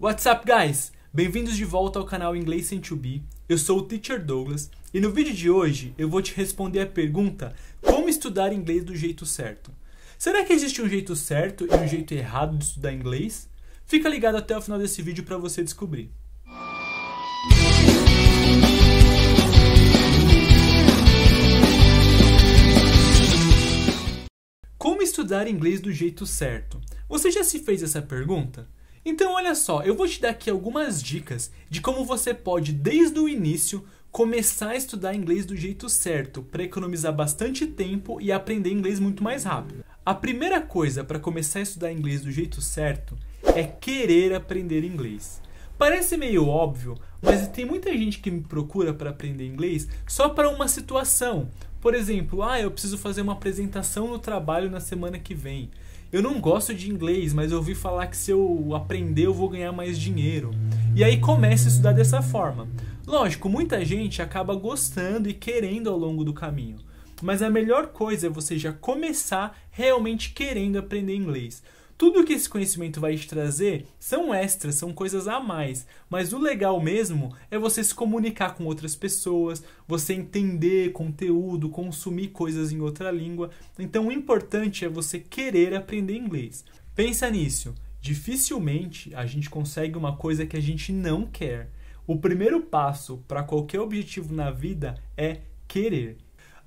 What's up, guys? Bem-vindos de volta ao canal Inglês Sem To Be. Eu sou o Teacher Douglas e no vídeo de hoje eu vou te responder a pergunta: como estudar inglês do jeito certo? Será que existe um jeito certo e um jeito errado de estudar inglês? Fica ligado até o final desse vídeo para você descobrir. Como estudar inglês do jeito certo? Você já se fez essa pergunta? Então olha só, eu vou te dar aqui algumas dicas de como você pode, desde o início, começar a estudar inglês do jeito certo, para economizar bastante tempo e aprender inglês muito mais rápido. A primeira coisa para começar a estudar inglês do jeito certo é querer aprender inglês. Parece meio óbvio, mas tem muita gente que me procura para aprender inglês só para uma situação. Por exemplo, eu preciso fazer uma apresentação no trabalho na semana que vem. Eu não gosto de inglês, mas eu ouvi falar que se eu aprender eu vou ganhar mais dinheiro. E aí começa a estudar dessa forma. Lógico, muita gente acaba gostando e querendo ao longo do caminho. Mas a melhor coisa é você já começar realmente querendo aprender inglês. Tudo que esse conhecimento vai te trazer são extras, são coisas a mais. Mas o legal mesmo é você se comunicar com outras pessoas, você entender conteúdo, consumir coisas em outra língua. Então o importante é você querer aprender inglês. Pensa nisso, dificilmente a gente consegue uma coisa que a gente não quer. O primeiro passo para qualquer objetivo na vida é querer.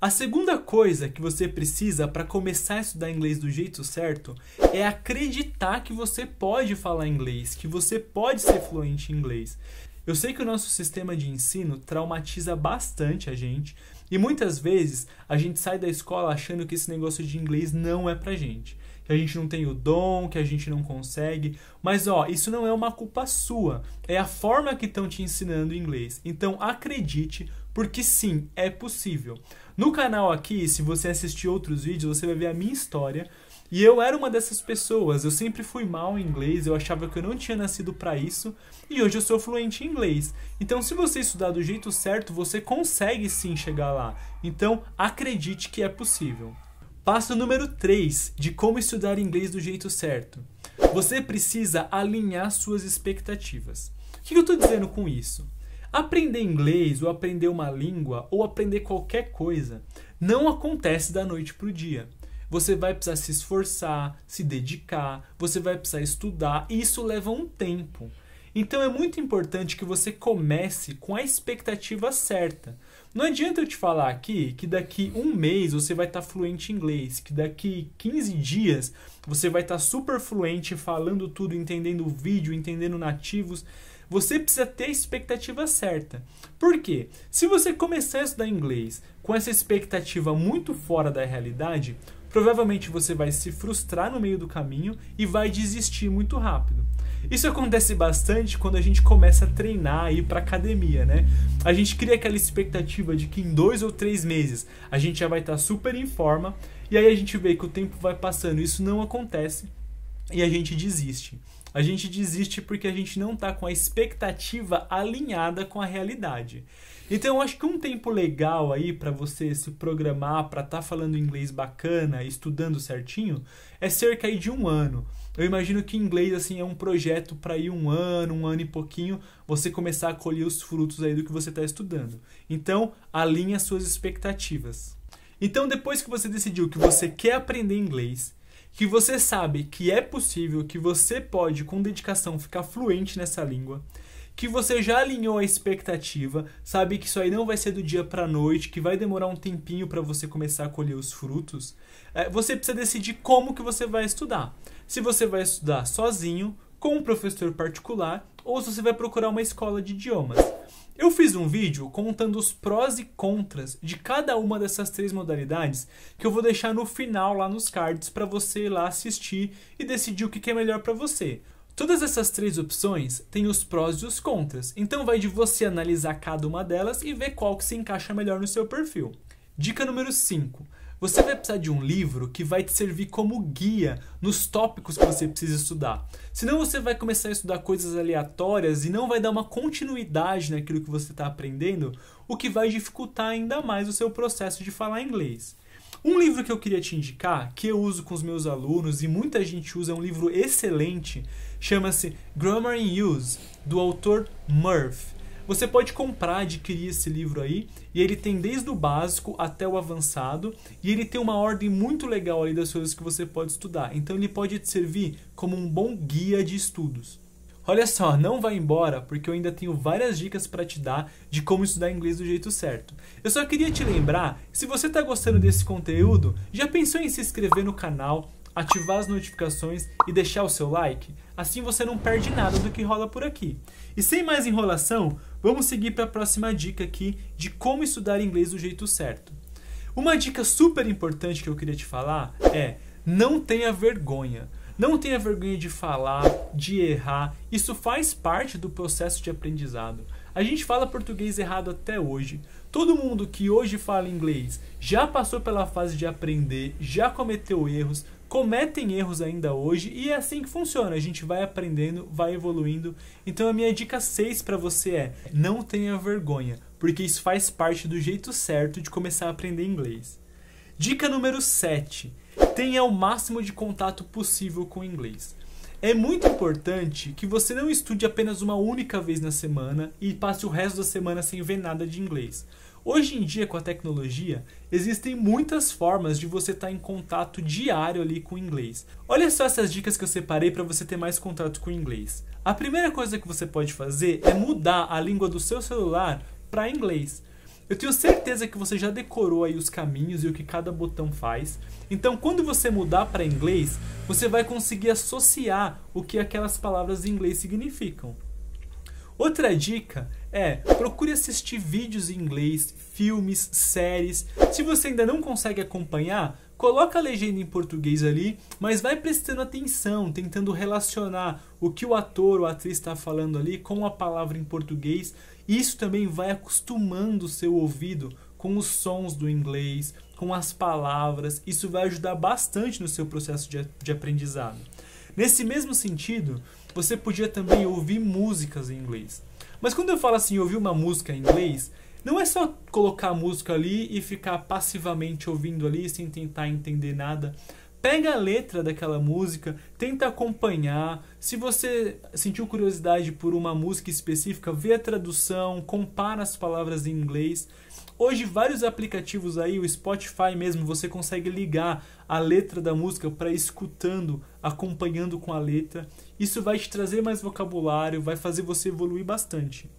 A segunda coisa que você precisa para começar a estudar inglês do jeito certo é acreditar que você pode falar inglês, que você pode ser fluente em inglês. Eu sei que o nosso sistema de ensino traumatiza bastante a gente e muitas vezes a gente sai da escola achando que esse negócio de inglês não é pra gente. Que a gente não tem o dom, que a gente não consegue. Mas isso não é uma culpa sua. É a forma que estão te ensinando inglês. Então acredite, porque sim, é possível. No canal aqui, se você assistir outros vídeos, você vai ver a minha história. E eu era uma dessas pessoas. Eu sempre fui mal em inglês, eu achava que eu não tinha nascido para isso. E hoje eu sou fluente em inglês. Então se você estudar do jeito certo, você consegue sim chegar lá. Então acredite que é possível. Passo número 3 de como estudar inglês do jeito certo. Você precisa alinhar suas expectativas. O que eu estou dizendo com isso? Aprender inglês, ou aprender uma língua, ou aprender qualquer coisa, não acontece da noite para o dia. Você vai precisar se esforçar, se dedicar, você vai precisar estudar, e isso leva um tempo. Então é muito importante que você comece com a expectativa certa. Não adianta eu te falar aqui que daqui um mês você vai estar fluente em inglês, que daqui 15 dias você vai estar super fluente, falando tudo, entendendo o vídeo, entendendo nativos. Você precisa ter a expectativa certa. Por quê? Se você começar a estudar inglês com essa expectativa muito fora da realidade, provavelmente você vai se frustrar no meio do caminho e vai desistir muito rápido. Isso acontece bastante quando a gente começa a treinar, ir para academia, né? A gente cria aquela expectativa de que em 2 ou 3 meses a gente já vai estar super em forma e aí a gente vê que o tempo vai passando, isso não acontece e a gente desiste. A gente desiste porque a gente não está com a expectativa alinhada com a realidade. Então eu acho que um tempo legal aí para você se programar para estar falando inglês bacana, estudando certinho, é cerca aí de 1 ano. Eu imagino que inglês assim é um projeto para ir 1 ano e pouquinho, você começar a colher os frutos aí do que você está estudando. Então, alinhe as suas expectativas. Então, depois que você decidiu que você quer aprender inglês, que você sabe que é possível, que você pode, com dedicação, ficar fluente nessa língua, que você já alinhou a expectativa, sabe que isso aí não vai ser do dia para a noite, que vai demorar um tempinho para você começar a colher os frutos, você precisa decidir como que você vai estudar. Se você vai estudar sozinho, com um professor particular, ou se você vai procurar uma escola de idiomas. Eu fiz um vídeo contando os prós e contras de cada uma dessas 3 modalidades que eu vou deixar no final lá nos cards para você ir lá assistir e decidir o que é melhor para você. Todas essas 3 opções têm os prós e os contras, então vai de você analisar cada uma delas e ver qual que se encaixa melhor no seu perfil. Dica número 5. Você vai precisar de um livro que vai te servir como guia nos tópicos que você precisa estudar. Senão você vai começar a estudar coisas aleatórias e não vai dar uma continuidade naquilo que você está aprendendo, o que vai dificultar ainda mais o seu processo de falar inglês. Um livro que eu queria te indicar, que eu uso com os meus alunos e muita gente usa, é um livro excelente, chama-se Grammar in Use, do autor Murphy. Você pode comprar, adquirir esse livro aí, e ele tem desde o básico até o avançado, e ele tem uma ordem muito legal ali das coisas que você pode estudar. Então ele pode te servir como um bom guia de estudos. Olha só, não vai embora, porque eu ainda tenho várias dicas para te dar de como estudar inglês do jeito certo. Eu só queria te lembrar, se você está gostando desse conteúdo, já pensou em se inscrever no canal, ativar as notificações e deixar o seu like? Assim você não perde nada do que rola por aqui. E sem mais enrolação, vamos seguir para a próxima dica aqui de como estudar inglês do jeito certo. Uma dica super importante que eu queria te falar é: não tenha vergonha. Não tenha vergonha de falar, de errar. Isso faz parte do processo de aprendizado. A gente fala português errado até hoje. Todo mundo que hoje fala inglês já passou pela fase de aprender, já cometeu erros, cometem erros ainda hoje, e é assim que funciona. A gente vai aprendendo, vai evoluindo. Então a minha dica 6 para você é: não tenha vergonha, porque isso faz parte do jeito certo de começar a aprender inglês. Dica número 7. Tenha o máximo de contato possível com o inglês. É muito importante que você não estude apenas uma única vez na semana e passe o resto da semana sem ver nada de inglês. Hoje em dia, com a tecnologia, existem muitas formas de você estar em contato diário ali com o inglês. Olha só essas dicas que eu separei para você ter mais contato com o inglês. A primeira coisa que você pode fazer é mudar a língua do seu celular para inglês. Eu tenho certeza que você já decorou aí os caminhos e o que cada botão faz. Então, quando você mudar para inglês, você vai conseguir associar o que aquelas palavras em inglês significam. Outra dica é: procure assistir vídeos em inglês, filmes, séries. Se você ainda não consegue acompanhar, coloca a legenda em português ali, mas vai prestando atenção, tentando relacionar o que o ator ou a atriz está falando ali com a palavra em português. Isso também vai acostumando o seu ouvido com os sons do inglês, com as palavras. Isso vai ajudar bastante no seu processo de aprendizado. Nesse mesmo sentido, você podia também ouvir músicas em inglês. Mas quando eu falo assim, ouvir uma música em inglês, não é só colocar a música ali e ficar passivamente ouvindo ali sem tentar entender nada. Pega a letra daquela música, tenta acompanhar. Se você sentiu curiosidade por uma música específica, vê a tradução, compara as palavras em inglês. Hoje, vários aplicativos aí, o Spotify mesmo, você consegue ligar a letra da música para ir escutando, acompanhando com a letra. Isso vai te trazer mais vocabulário, vai fazer você evoluir bastante.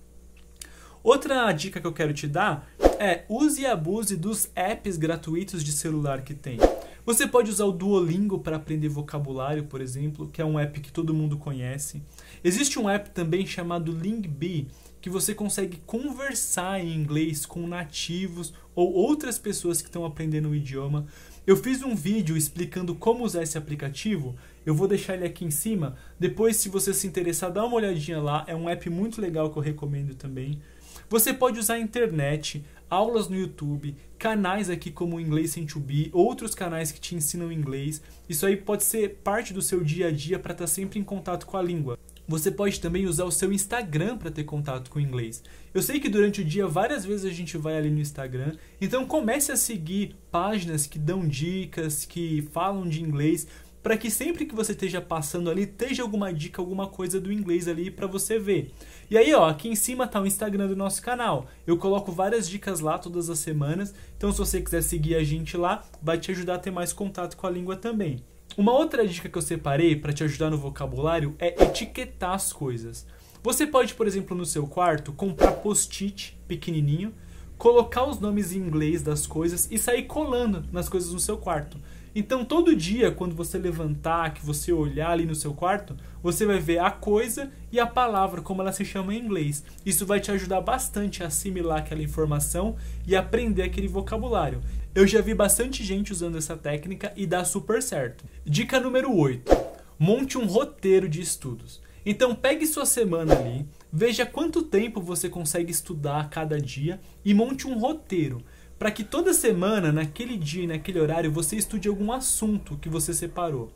Outra dica que eu quero te dar é: use e abuse dos apps gratuitos de celular que tem. Você pode usar o Duolingo para aprender vocabulário, por exemplo, que é um app que todo mundo conhece. Existe um app também chamado Lingbee, que você consegue conversar em inglês com nativos ou outras pessoas que estão aprendendo o idioma. Eu fiz um vídeo explicando como usar esse aplicativo, eu vou deixar ele aqui em cima. Depois, se você se interessar, dá uma olhadinha lá, é um app muito legal que eu recomendo também. Você pode usar a internet, aulas no YouTube, canais aqui como o Inglês Sem To Be, outros canais que te ensinam inglês. Isso aí pode ser parte do seu dia a dia para estar sempre em contato com a língua. Você pode também usar o seu Instagram para ter contato com o inglês. Eu sei que durante o dia várias vezes a gente vai ali no Instagram, então comece a seguir páginas que dão dicas, que falam de inglês, para que sempre que você esteja passando ali, esteja alguma dica, alguma coisa do inglês ali para você ver. E aí, ó, aqui em cima está o Instagram do nosso canal. Eu coloco várias dicas lá todas as semanas, então se você quiser seguir a gente lá, vai te ajudar a ter mais contato com a língua também. Uma outra dica que eu separei para te ajudar no vocabulário é etiquetar as coisas. Você pode, por exemplo, no seu quarto, comprar post-it pequenininho, colocar os nomes em inglês das coisas e sair colando nas coisas no seu quarto. Então, todo dia, quando você levantar, que você olhar ali no seu quarto, você vai ver a coisa e a palavra, como ela se chama em inglês. Isso vai te ajudar bastante a assimilar aquela informação e aprender aquele vocabulário. Eu já vi bastante gente usando essa técnica e dá super certo. Dica número 8. Monte um roteiro de estudos. Então, pegue sua semana ali, veja quanto tempo você consegue estudar a cada dia e monte um roteiro, para que toda semana, naquele dia e naquele horário, você estude algum assunto que você separou.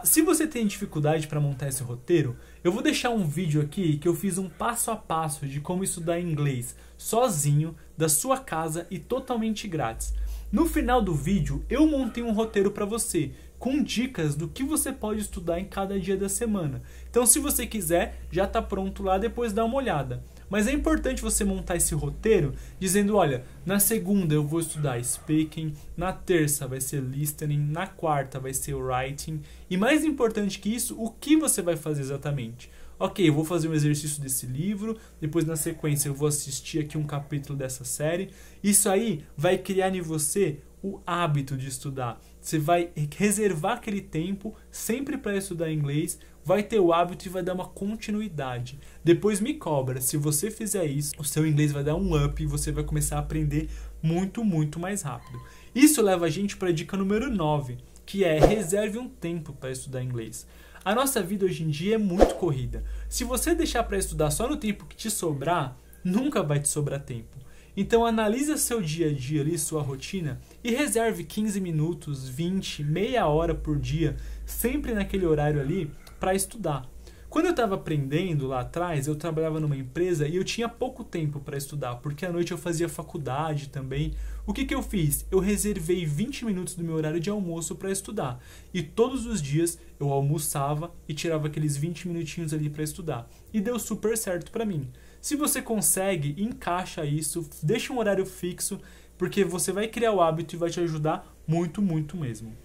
Se você tem dificuldade para montar esse roteiro, eu vou deixar um vídeo aqui que eu fiz um passo a passo de como estudar inglês sozinho, da sua casa e totalmente grátis. No final do vídeo, eu montei um roteiro para você, com dicas do que você pode estudar em cada dia da semana. Então, se você quiser, já está pronto lá, depois dá uma olhada. Mas é importante você montar esse roteiro dizendo, olha, na segunda eu vou estudar speaking, na terça vai ser listening, na quarta vai ser writing, e mais importante que isso, o que você vai fazer exatamente. Ok, eu vou fazer um exercício desse livro, depois na sequência eu vou assistir aqui um capítulo dessa série. Isso aí vai criar em você o hábito de estudar. Você vai reservar aquele tempo sempre para estudar inglês, vai ter o hábito e vai dar uma continuidade. Depois me cobra, se você fizer isso, o seu inglês vai dar um up e você vai começar a aprender muito, muito mais rápido. Isso leva a gente para a dica número 9, que é reserve um tempo para estudar inglês. A nossa vida hoje em dia é muito corrida. Se você deixar para estudar só no tempo que te sobrar, nunca vai te sobrar tempo. Então analise seu dia a dia ali, sua rotina, e reserve 15 minutos, 20, meia hora por dia, sempre naquele horário ali, para estudar. Quando eu estava aprendendo lá atrás, eu trabalhava numa empresa e eu tinha pouco tempo para estudar, porque à noite eu fazia faculdade também. O que eu fiz? Eu reservei 20 minutos do meu horário de almoço para estudar. E todos os dias eu almoçava e tirava aqueles 20 minutinhos ali para estudar. E deu super certo para mim. Se você consegue, encaixa isso, deixa um horário fixo, porque você vai criar o hábito e vai te ajudar muito, muito mesmo.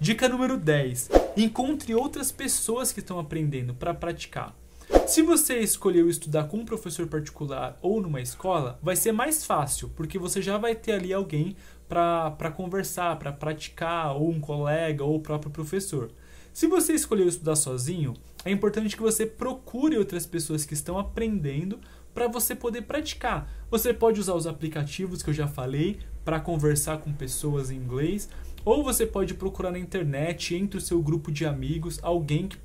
Dica número 10. Encontre outras pessoas que estão aprendendo para praticar. Se você escolheu estudar com um professor particular ou numa escola, vai ser mais fácil, porque você já vai ter ali alguém para conversar, para praticar, ou um colega, ou o próprio professor. Se você escolheu estudar sozinho, é importante que você procure outras pessoas que estão aprendendo para você poder praticar. Você pode usar os aplicativos que eu já falei para conversar com pessoas em inglês, ou você pode procurar na internet, entre o seu grupo de amigos, alguém que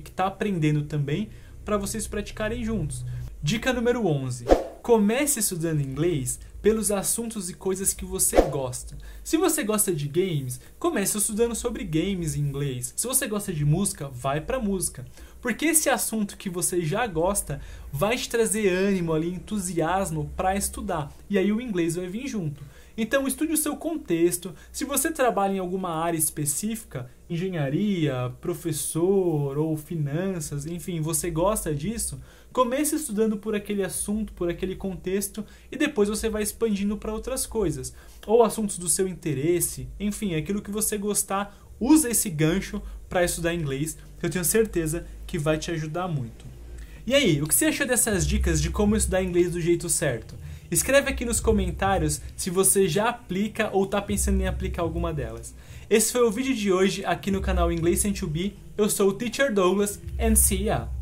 está aprendendo também, para vocês praticarem juntos. Dica número 11. Comece estudando inglês pelos assuntos e coisas que você gosta. Se você gosta de games, comece estudando sobre games em inglês. Se você gosta de música, vai para música. Porque esse assunto que você já gosta vai te trazer ânimo ali, entusiasmo para estudar. E aí o inglês vai vir junto. Então estude o seu contexto. Se você trabalha em alguma área específica, engenharia, professor ou finanças, enfim, você gosta disso, comece estudando por aquele assunto, por aquele contexto, e depois você vai expandindo para outras coisas. Ou assuntos do seu interesse, enfim, aquilo que você gostar, usa esse gancho para estudar inglês, que eu tenho certeza que vai te ajudar muito. E aí, o que você achou dessas dicas de como estudar inglês do jeito certo? Escreve aqui nos comentários se você já aplica ou está pensando em aplicar alguma delas. Esse foi o vídeo de hoje aqui no canal English to Be. Eu sou o Teacher Douglas and see ya!